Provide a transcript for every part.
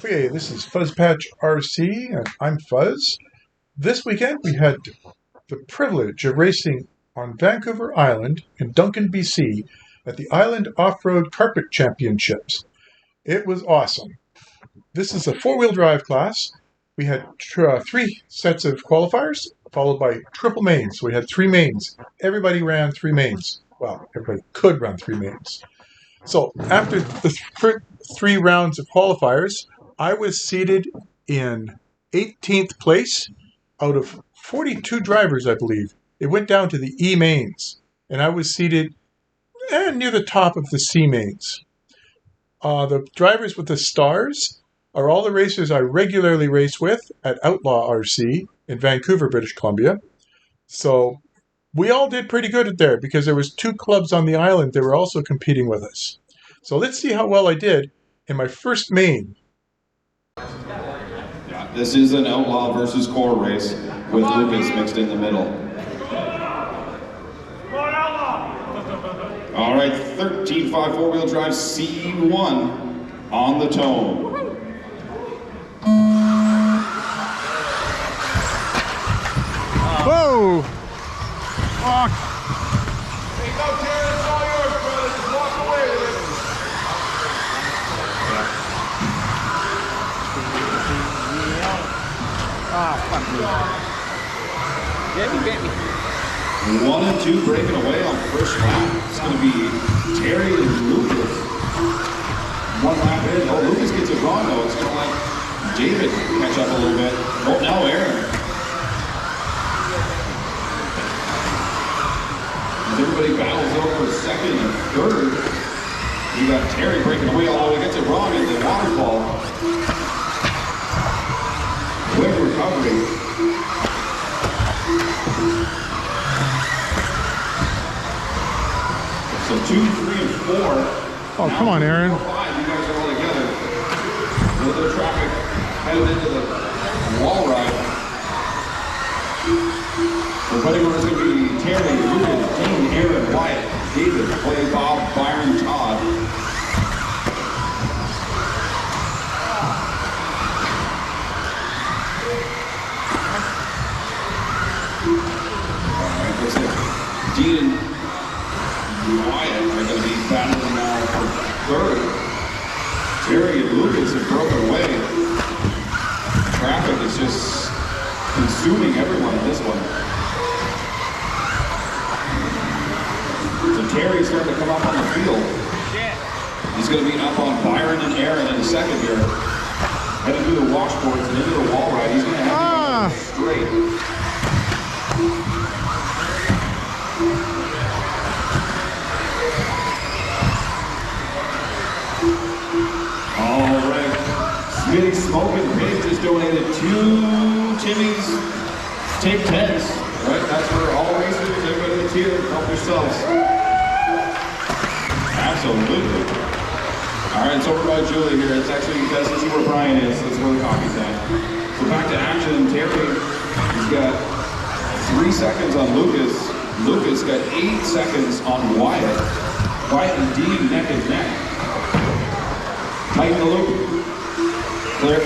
Okay, this is Fuzzpatch RC, and I'm Fuzz. This weekend we had the privilege of racing on Vancouver Island in Duncan, BC at the Island Off-Road Carpet Championships. It was awesome. This is a four-wheel drive class. We had three sets of qualifiers, followed by triple mains. So we had three mains. Everybody ran three mains. Well, everybody could run three mains. So after the three rounds of qualifiers, I was seated in 18th place out of 42 drivers, I believe. It went down to the E mains, and I was seated near the top of the C mains. The drivers with the stars are all the racers I regularly race with at Outlaw RC in Vancouver, British Columbia. So we all did pretty good there because there was two clubs on the island that were also competing with us. So let's see how well I did in my first main. Yeah, this is an Outlaw versus Core race with Lucas mixed in the middle. All right, 13.5 four-wheel drive C1 on the tone. Whoa! Oh. Hey, no, Terry, it's all yours, brother. Just walk away with it. Ah, fuck me. Get me. 1 and 2 breaking away on first lap. It's going to be Terry and Lucas. 1 lap in. Oh, Lucas gets it wrong, though. It's going to let David catch up a little bit. Oh, now Aaron. As everybody battles over second and third, you got Terry breaking away, although he gets it wrong in the waterfall. Quick recovery. So 2, 3, and 4. Oh, now, come on, Aaron. 4, 5, you guys are all together. A little bit of traffic headed into the wall ride. The fighting order is going to be Terry, Lucas, Dean, Aaron, Wyatt, David, Clay, Bob, Byron, Todd. Alright, looks like Dean and Wyatt are going to be battling now for third. Terry and Lucas have broken away. Traffic is just consuming everyone in this one. So Terry's starting to come up on the field. He's going to be up on Byron and Aaron in the second here. Heading through the washboards and into the wall ride. He's going to have to go straight. All right. Smitty Smoking Pig just donated 2 Timmy's tape tents. Right, that's for all racers. Everybody that's here, help yourselves. Absolutely. All right, it's over by Julie here. It's actually, you guys can see where Brian is. That's where the coffee's at. So back to action. Terry, he's got 3 seconds on Lucas. Lucas got 8 seconds on Wyatt. Wyatt and Dean neck and neck. Tighten the loop. Clear.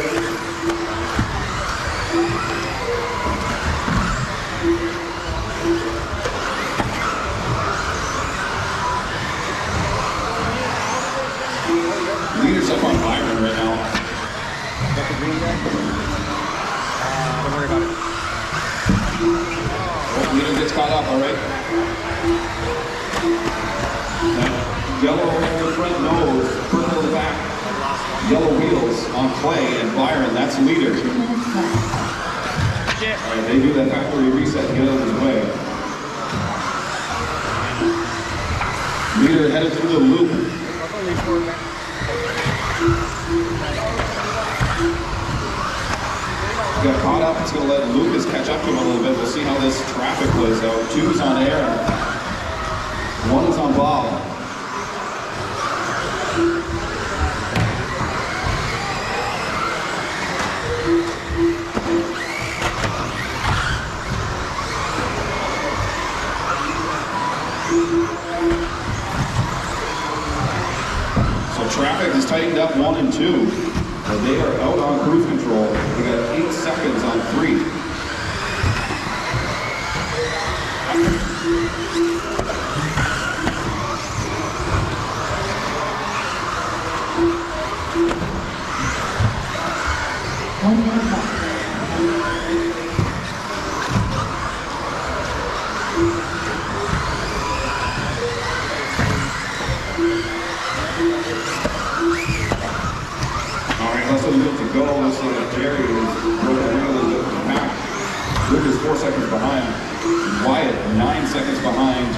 Leader's up on Byron right now. Got the green guy? Don't worry about it. Oh, leader gets caught up, all right? That yellow in the front nose, purple in the back, yellow wheels on Clay and Byron, that's leader. Shit. All right, they do that factory reset to get out of his way. Leader headed through the loop. Got caught up. It's going to let Lucas catch up to him a little bit. We'll see how this traffic plays out. 2's on Aaron. 1 is on Bob. So traffic is tightened up 1 and 2. They are out on cruise control. We got 8 seconds on 3. Less than a minute to go. Looks like Terry is broken away a little bit from the pack. Luke is 4 seconds behind. Wyatt 9 seconds behind.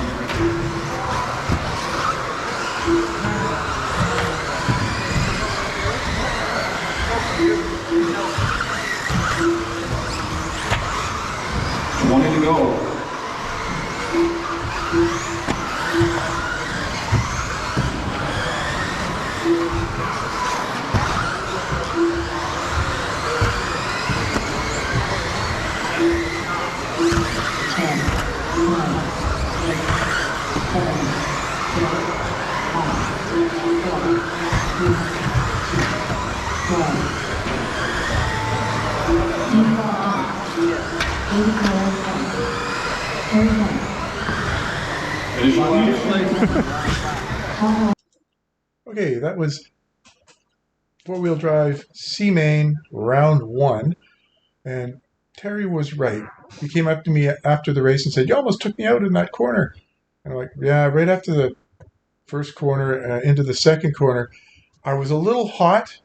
To go. Okay, that was four-wheel drive C-Main round 1, and Terry was right. He came up to me after the race and said, "You almost took me out in that corner." And I'm like, "Yeah, right after the first corner into the second corner, I was a little hot,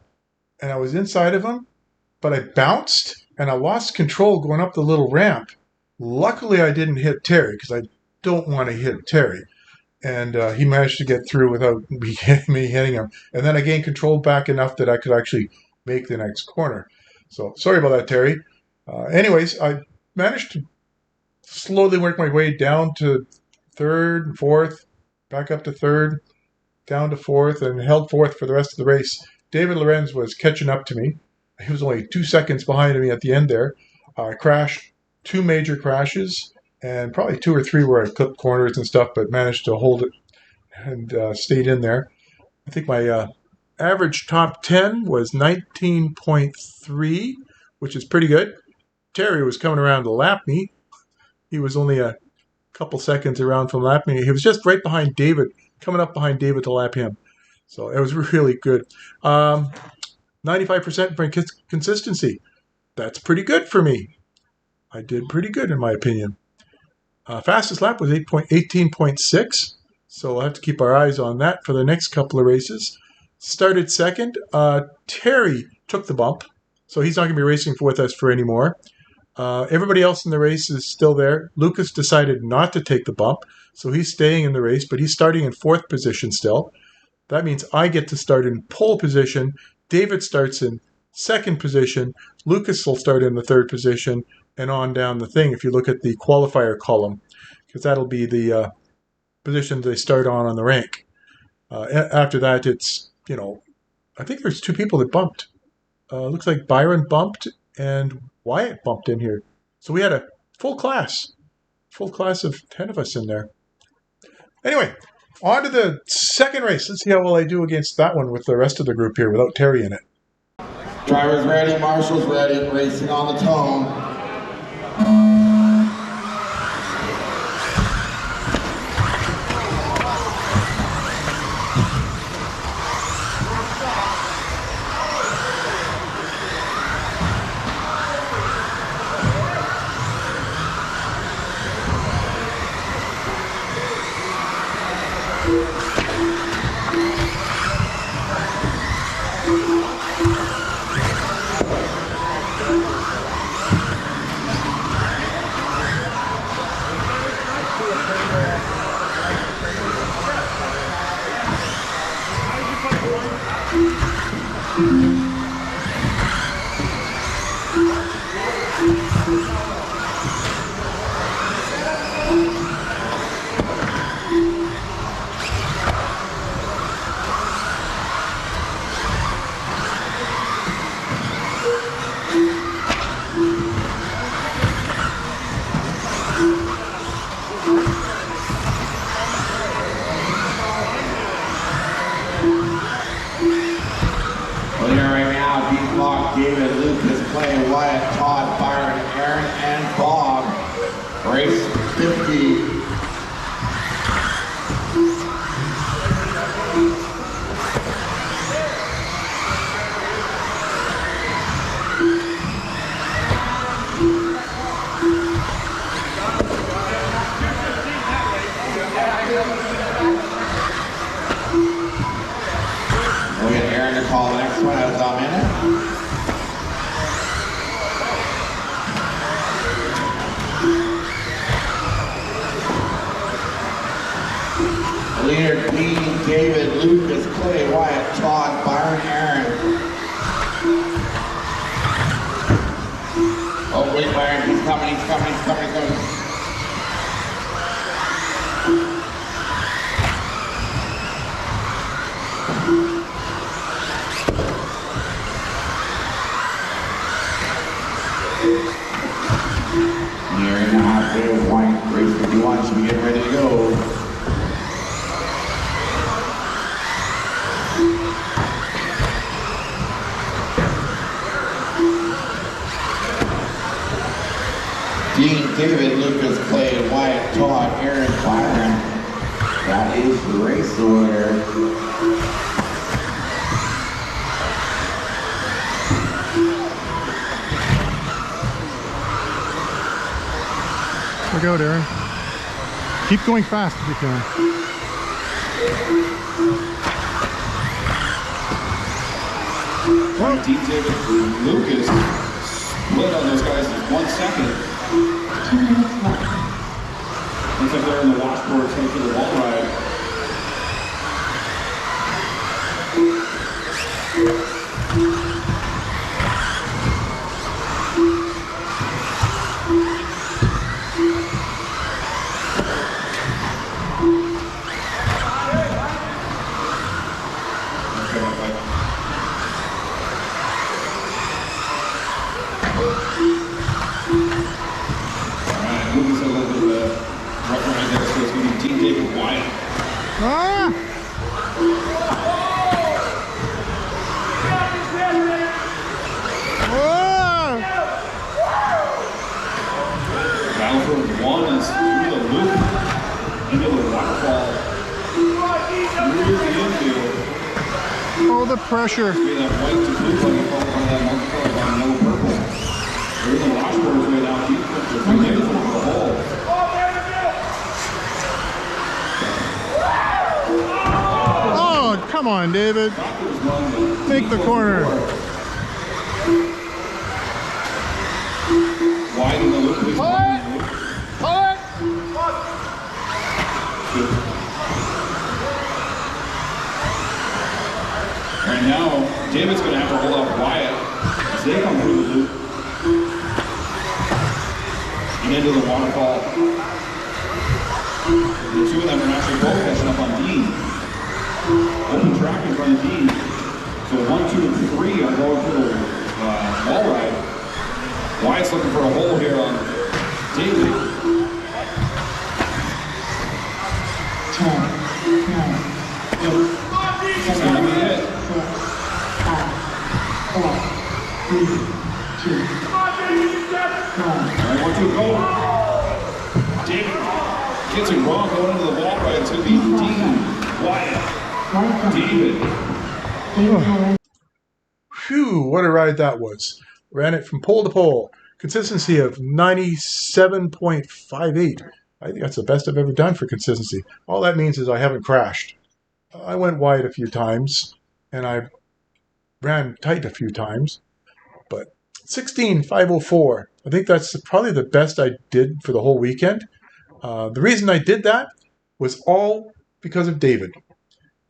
and I was inside of him, but I bounced, and I lost control going up the little ramp. Luckily, I didn't hit Terry, because I don't want to hit Terry. And he managed to get through without me hitting him. And then I gained control back enough that I could actually make the next corner. So sorry about that, Terry. Anyways, I managed to slowly work my way down to third and fourth, back up to third, down to fourth, and held fourth for the rest of the race. David Lorenz was catching up to me. He was only 2 seconds behind me at the end there. I crashed 2 major crashes, and probably 2 or 3 where I clipped corners and stuff, but managed to hold it and stayed in there. I think my average top 10 was 19.3, which is pretty good. Terry was coming around to lap me. He was only a couple seconds around from lapping me. He was just right behind David, coming up behind David to lap him. So it was really good. 95% for consistency. That's pretty good for me. I did pretty good in my opinion. Fastest lap was 18.6, so we'll have to keep our eyes on that for the next couple of races. Started second. Terry took the bump, so he's not going to be racing with us for any more. Everybody else in the race is still there. Lucas decided not to take the bump, so he's staying in the race, but he's starting in 4th position still. That means I get to start in pole position. David starts in 2nd position. Lucas will start in the 3rd position, and on down the thing if you look at the qualifier column, because that'll be the position they start on the rank. After that, it's, I think there's 2 people that bumped. Looks like Byron bumped and Wyatt bumped in here. So we had a full class of 10 of us in there. Anyway, on to the second race. Let's see how well I do against that one with the rest of the group here without Terry in it. Drivers ready, marshals ready, racing on the tone. Well, you're right. Hawk, David, Lucas, Clay, Wyatt, Todd, Byron, Aaron, and Bob. Race 50. We'll get Aaron to call the next one as I'm in it. Leader Dean, David, Lucas, Clay, Wyatt, Todd, Byron, Aaron. Oh wait, Byron, he's coming, he's coming, he's coming, he's coming. Near and a half day of white, race 51 should be getting ready to go. Dean, David, Lucas, Clay, Wyatt, Todd, Aaron, Byron. That is the race order. Look out, Aaron. Keep going fast if you can. Dean, David, Lucas split on those guys in 1 second. 2 minutes left. Looks like they're in the washboard heading for the wall ride. Lucas a little bit of a rough ride there, so it's going to be Dean, David, Wyatt. Ah! Oh! Battle for one is through the loop, into the waterfall, through the infield. Oh, the pressure. We have white to blue, like a color on that multicolor on yellow purple. They're in the washboards right now. They're three minutes over the hole. Oh, come on, David. Make the corner. Wide in the loop. Right now, David's going to have to hold off Wyatt as they come through the loop and into the waterfall. The two of them are actually both catching up on Dean. Open track in front of Dean. So 1, 2, and 3 are going through the wall ride. Wyatt's looking for a hole here on David. 10, 9, 8, This is going to be it. 4, 3, 2, 1. Alright, 1, 2, go. David gets it wrong going into the wall ride. It's going to be Dean, Wyatt, David. Phew, what a ride that was. Ran it from pole to pole. Consistency of 97.58. I think that's the best I've ever done for consistency. All that means is I haven't crashed. I went wide a few times, and I ran tight a few times. But 16.504. I think that's probably the best I did for the whole weekend. The reason I did that was all because of David.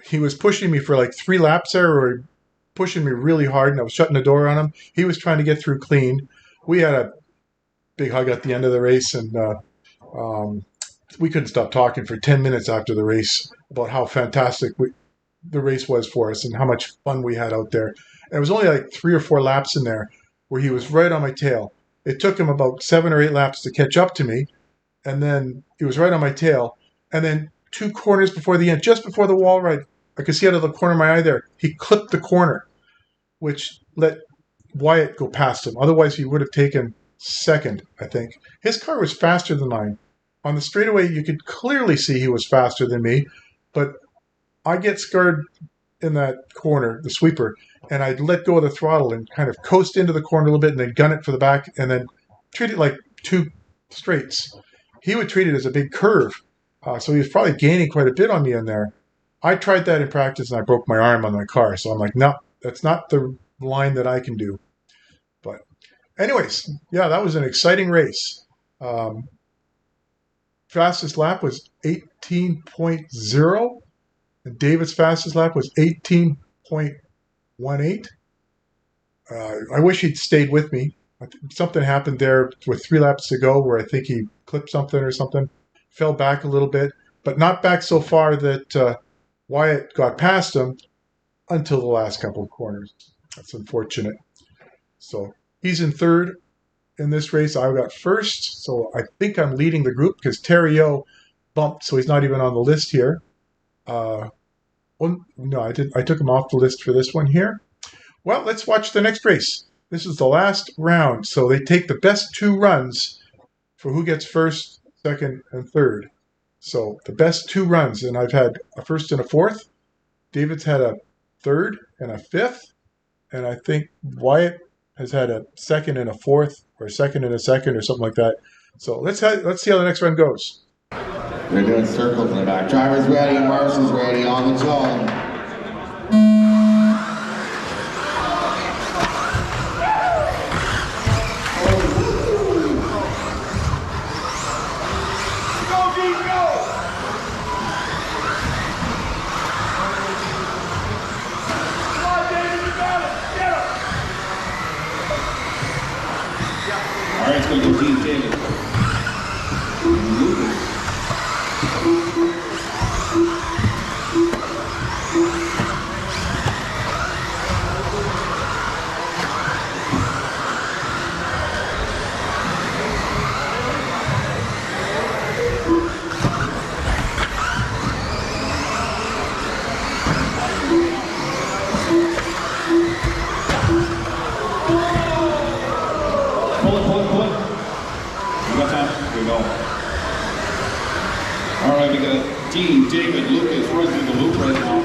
He was pushing me for like 3 laps there, or pushing me really hard, and I was shutting the door on him. He was trying to get through clean. We had a big hug at the end of the race, and we couldn't stop talking for 10 minutes after the race about how fantastic the race was for us and how much fun we had out there. And it was only like 3 or 4 laps in there where he was right on my tail. It took him about 7 or 8 laps to catch up to me, and then he was right on my tail. And then 2 corners before the end, just before the wall ride, I could see out of the corner of my eye there, he clipped the corner, which let Wyatt go past him. Otherwise, he would have taken second, I think. His car was faster than mine. On the straightaway, you could clearly see he was faster than me, but I get scared in that corner, the sweeper, and I'd let go of the throttle and kind of coast into the corner a little bit and then gun it for the back and then treat it like two straights. He would treat it as a big curve, so he was probably gaining quite a bit on me in there. I tried that in practice and I broke my arm on my car, so I'm like, no, that's not the line that I can do. But anyways, yeah, that was an exciting race. Fastest lap was 18.0. And David's fastest lap was 18.18. I wish he'd stayed with me. Something happened there with 3 laps to go where I think he clipped something or something. Fell back a little bit, but not back so far that Wyatt got past him until the last couple of corners. That's unfortunate. So he's in third in this race. I got first, so I think I'm leading the group because Terry O bumped, so he's not even on the list here. Well, no, I took him off the list for this one here. Well, let's watch the next race. This is the last round, so they take the best 2 runs for who gets first, second, and third. So the best 2 runs, and I've had a first and a fourth. David's had a third and a fifth, and I think Wyatt has had a second and a fourth, or a second and a second, or something like that. So let's see how the next run goes. They're doing circles in the back. Driver's ready, Marshal's ready, on the zone. Go, Dean, go! Come on, David, you got it! Get him! All right, it's going to go Dean David. Lucas. Pull it. We got time. Here we go. All right, we got Dean, David, Lucas running through the loop right now.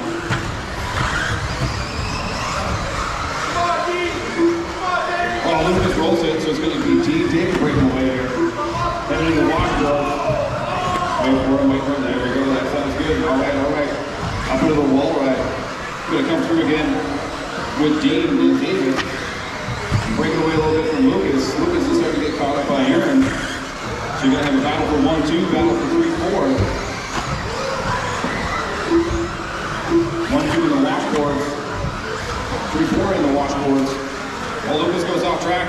Come on, Dean! Come on, David! Oh, Lucas rolls it, so it's going to be Dean, David breaking away here. Heading to the washboard. Wait for him. There we go. That sounds good. All right. Up into the wall right. Going to come through again with Dean and David. Breaking away a little bit from Lucas. Lucas is starting to get caught up by Aaron. So you're going to have a battle for 1-2, battle for 3-4. 1-2 in the washboards. 3-4 in the washboards. Well, Lucas goes off track.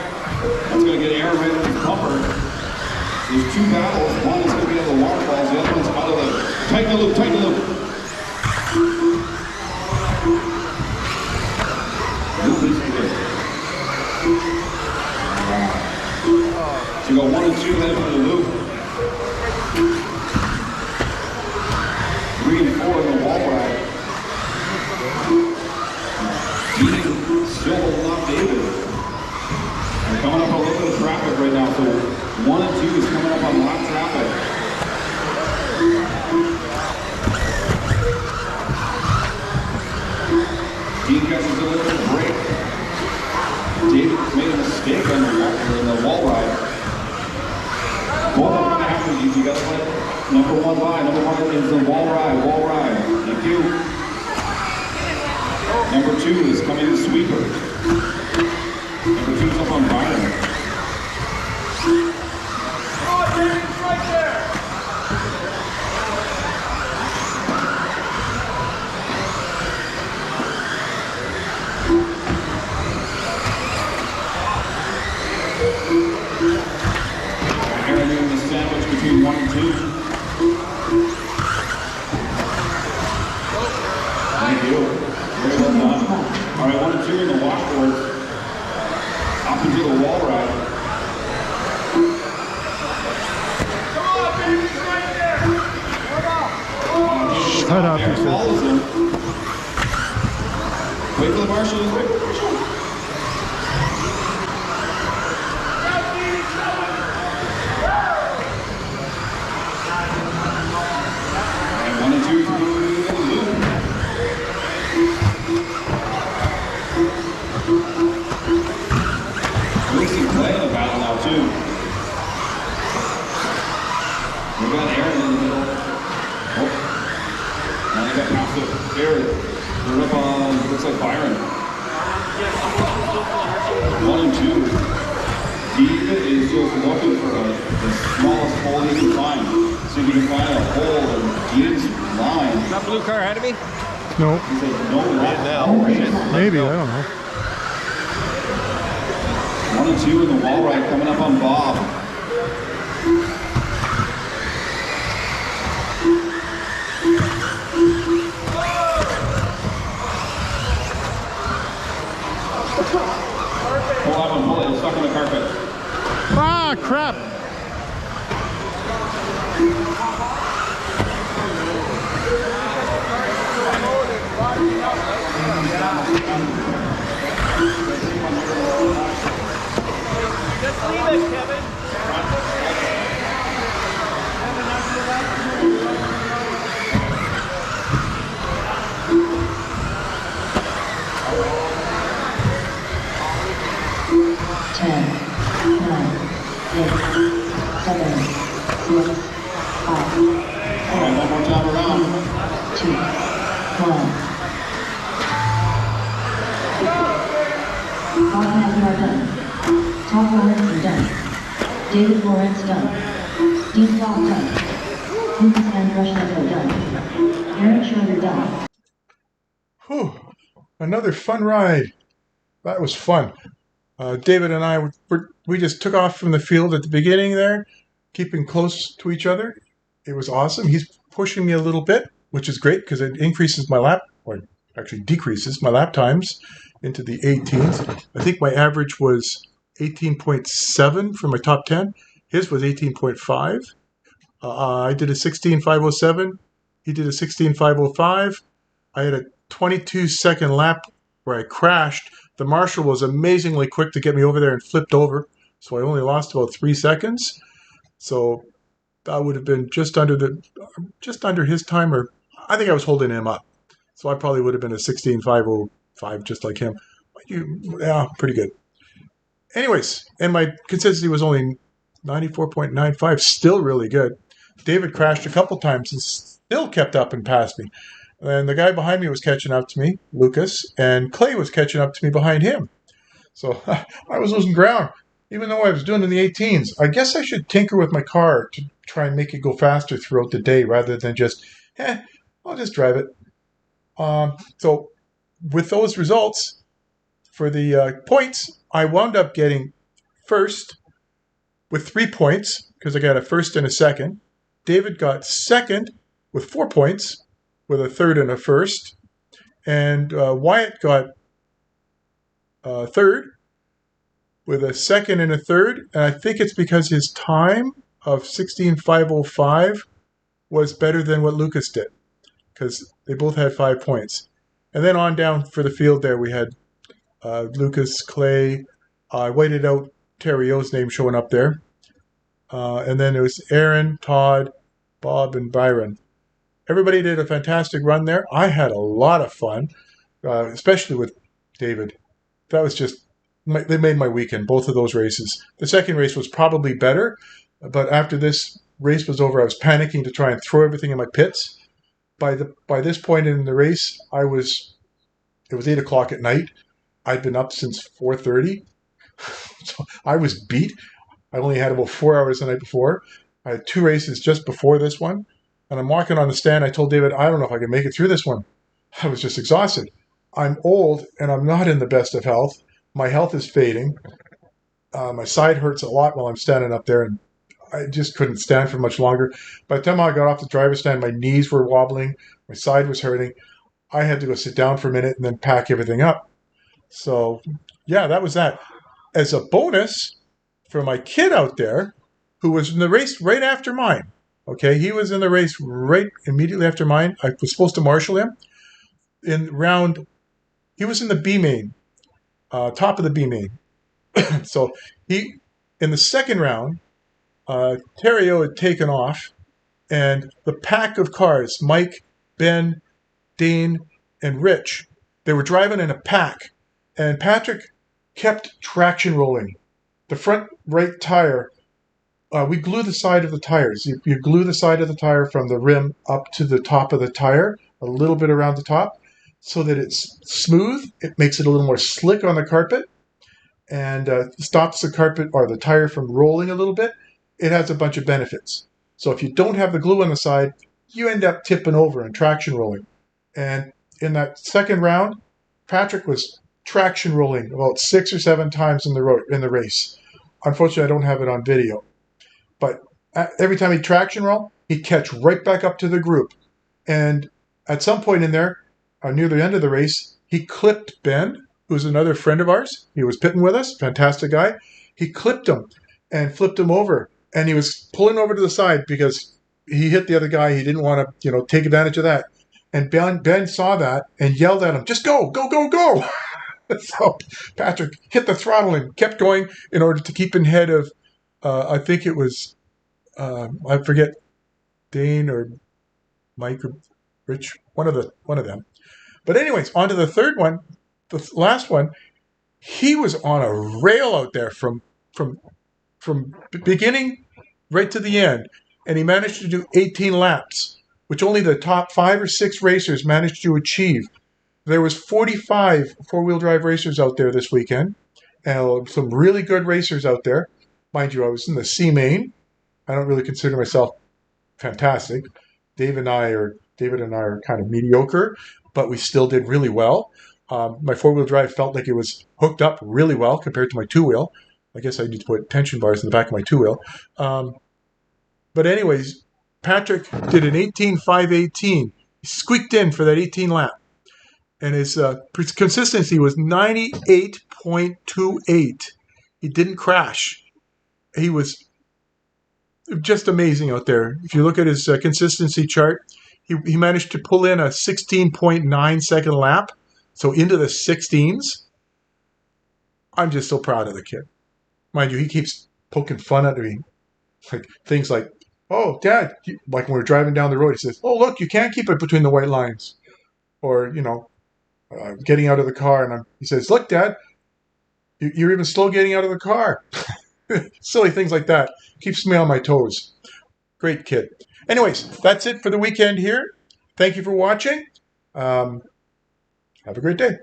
That's going to get Aaron right into the bumper. There's 2 battles. One is going to be out of the waterfalls. The other one's out of the... Tighten the loop. Lucas good. So you go 1 and 2 headed for the loop. 3 and 4 in the wall ride. Dean still holding up David. They're coming up a little bit of traffic right now, so 1 and 2 is coming up on lap traffic. Dean catches a little bit of break. David made a mistake on the wall ride. Both of them going to happen. You got to let number 1 by. Number 1 is the wall ride. Thank you. Number 2 is coming in sweeper. Number 2 is up on Byron. Come on, David, it's right there! Aaron doing the sandwich between 1 and 2. Thank you. Very well done. All right, 1 and 2 in the wide. 2. We got Aaron in the middle. Oh. Now they got past it. Aaron. They're up on, looks like Byron. 1 and 2. Dean is just looking for the smallest hole he can find. See if he can find a hole in Dean's line. Is that blue car ahead of me? No. He says no lap. Maybe, I don't know. 1 and 2 in the wall ride coming up on Bob. Pull up and pull it, it's stuck on the carpet. Ah, crap. Just leave it, Kevin. 10, 9, 8, 7, 6, 5, 4, One more time around. 2, 1. All passing are done. Tom Lawrence done. David Lawrence done. Dean Scott done. Lucas Andrushko done. Aaron Schroeder done. Whew. Another fun ride. That was fun. David and I, we just took off from the field at the beginning there, keeping close to each other. It was awesome. He's pushing me a little bit, which is great because it increases my lap, or actually decreases my lap times into the 18s. I think my average was 18.7 for my top 10. His was 18.5. I did a 16.507. He did a 16.505. I had a 22-second lap where I crashed. The marshal was amazingly quick to get me over there and flipped over, so I only lost about 3 seconds. So that would have been just under his time, or I think I was holding him up. So I probably would have been a 16.505 just like him. Yeah, pretty good. Anyways, and my consistency was only 94.95, still really good. David crashed a couple times and still kept up and passed me. And the guy behind me was catching up to me, Lucas, and Clay was catching up to me behind him. So I was losing ground, even though I was doing it in the 18s. I guess I should tinker with my car to try and make it go faster throughout the day rather than just, I'll just drive it. So with those results, for the points, I wound up getting first with 3 points because I got a first and a second. David got second with 4 points, with a third and a first. And Wyatt got third with a second and a third. And I think it's because his time of 16.505 was better than what Lucas did, because they both had 5 points. And then on down for the field there, we had Lucas, Clay. I waited out Terry O's name showing up there. And then it was Aaron, Todd, Bob, and Byron. Everybody did a fantastic run there. I had a lot of fun, especially with David. That was just, they made my weekend, both of those races. The second race was probably better, but after this race was over, I was panicking to try and throw everything in my pits. By this point in the race, it was 8 o'clock at night. I'd been up since 4:30, so I was beat. I only had about 4 hours the night before. I had 2 races just before this one. And I'm walking on the stand. I told David, I don't know if I can make it through this one. I was just exhausted. I'm old and I'm not in the best of health. My health is fading. My side hurts a lot while I'm standing up there, and I just couldn't stand for much longer. By the time I got off the driver's stand, my knees were wobbling. My side was hurting. I had to go sit down for a minute and then pack everything up. So, yeah, that was that. As a bonus for my kid out there, who was in the race right after mine, okay, he was in the race right immediately after mine. I was supposed to marshal him. He was in the B main, top of the B main. So in the second round, Terrio had taken off, and the pack of cars, Mike, Ben, Dane, and Rich, they were driving in a pack, and Patrick kept traction rolling. the front right tire, we glue the side of the tires. You glue the side of the tire from the rim up to the top of the tire, a little bit around the top, so that it's smooth. It makes it a little more slick on the carpet and stops the carpet or the tire from rolling a little bit. It has a bunch of benefits. So if you don't have the glue on the side, you end up tipping over and traction rolling. And in that second round, Patrick was traction rolling about 6 or 7 times in the race. Unfortunately, I don't have it on video. But every time he'd traction roll, he'd catch right back up to the group. And at some point in there, near the end of the race, he clipped Ben, who's another friend of ours. He was pitting with us, fantastic guy. He clipped him and flipped him over. And he was pulling over to the side because he hit the other guy. He didn't want to, take advantage of that. And Ben saw that and yelled at him, "Just go, go, go, go." So Patrick hit the throttle and kept going in order to keep ahead of, I think it was, I forget, Dane or Mike or Rich, one of them. But anyways, on to the third one, the last one. He was on a rail out there from beginning right to the end, and he managed to do 18 laps, which only the top 5 or 6 racers managed to achieve. There was 45 four-wheel drive racers out there this weekend, and some really good racers out there. Mind you, I was in the C main. I don't really consider myself fantastic. David and I are kind of mediocre, but we still did really well. My four-wheel drive felt like it was hooked up really well compared to my two-wheel. I guess I need to put tension bars in the back of my two-wheel. But anyways, Patrick did an 18.518. He squeaked in for that 18 lap. And his consistency was 98.28. He didn't crash. He was just amazing out there. If you look at his consistency chart, he managed to pull in a 16.9 second lap, so into the 16s. I'm just so proud of the kid. Mind you, he keeps poking fun at me. Like things like, "Oh, Dad," like when we're driving down the road, he says, "Oh, look, you can't keep it between the white lines." Or, getting out of the car, and he says, "Look, Dad, you're even slow getting out of the car." Silly things like that. Keeps me on my toes. Great kid. Anyways, that's it for the weekend here. Thank you for watching. Have a great day.